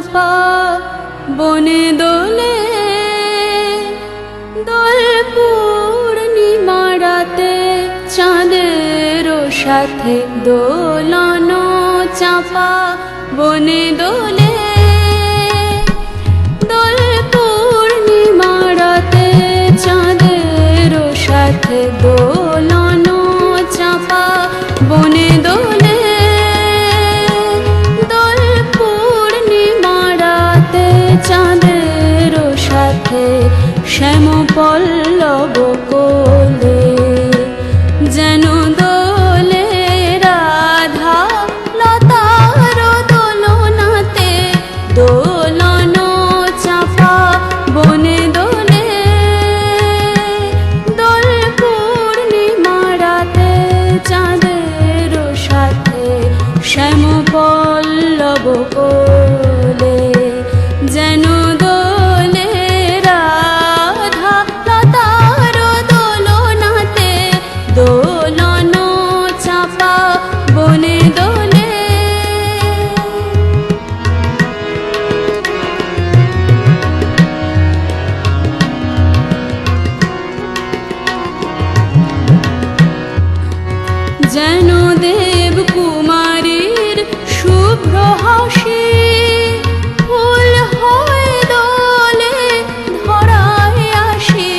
চাপা বনে দোলে দোল পূর্ণিমা রাতে চাঁদের সাথে দোলন চাপা বনে দোলে দোল পূর্ণিমা রাতে চাঁদের সাথে দোলন চাপা বনে দোলে দোল পূর্ণিমা রাতে চাঁদের সাথে শ্যাম পল্লব কোলে যেন দোলে রাধা লতার দোলনাতে দোলন চাপা বনে দোলে দোল পূর্ণিমা রাতে চাঁদের সাথে শ্যাম পল্লব কোলে যেন দোলে রাধা লতার দোলনাতে দোলন চাপা বনে দোলে যেন দেব কুমারীর শুভ্র হাসি ফুল হয়ে দোলে ধরায় আসি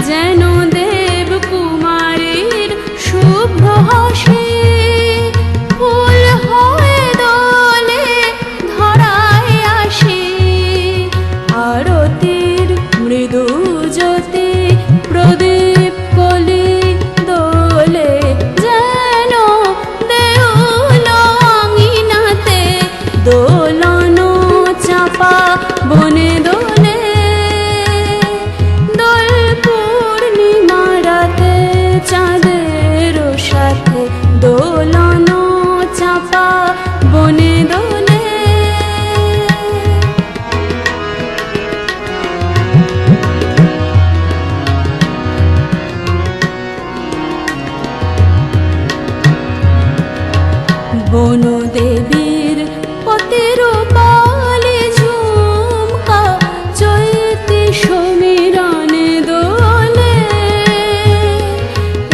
যেন দেব কুমারীর শুভ্র হাসি ফুল হয়ে দোলে ধরায় আসি আরতির মৃদু জ্যোতি প্রদীপ কলি দোলে যেন দেউল আঙিনাতে দোলন চাপা বনে দোলে দোল পূর্ণিমা রাতে চাঁদের সাথে দোলন চাপা বনে দোলে বনদেবীর পতিরূপালি ঝুমকা চৈতি সমীরণে দোলে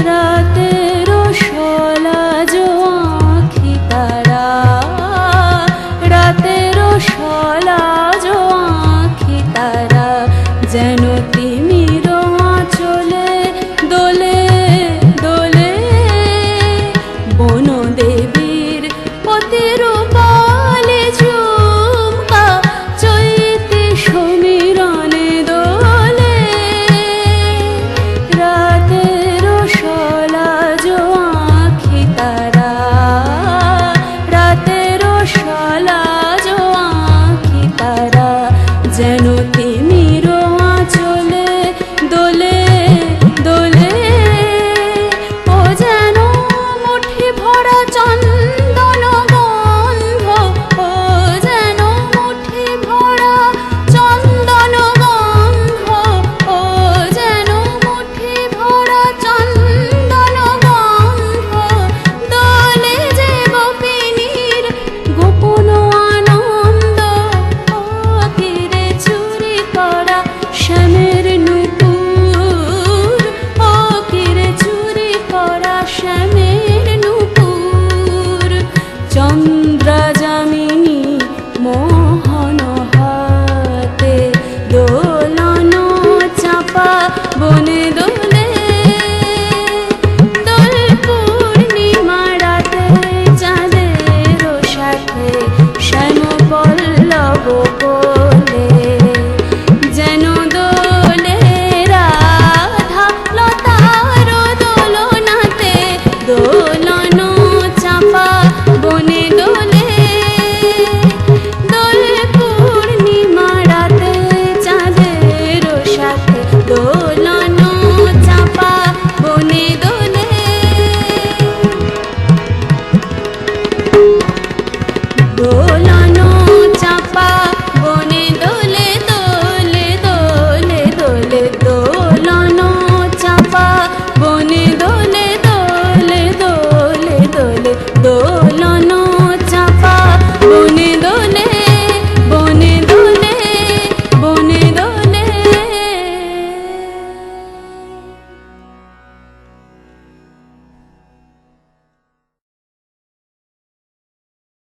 রাতের সলাজ আঁখি তারা রাতের সলাজ আঁখি তারা যেন তিমির আঁচলে দোলে দোলে বনদেবীর পতিরূপালি ঝুমকা চৈতি সমীরণে দোলে রাতের সলাজ আঁখি তারা রাতের সলাজ আঁখি তারা যেন তিমির আঁচলে দোলে দোলে ও যেন মুঠি ভরা চন্দন গন্ধ ও যেন মুঠি ভরা চন্দন গন্ধ ও যেন মুঠি ভরা চন্দন গন্ধ দোলে যে গোপিনীর গোপন আনন্দ ও তীরে চুরি করা শ্যামের নূপুর ও তীরে চুরি করা শ্যামের নূপুর চন্দ্রা যামিনী মোহন হাতে দোলন চাপা বনে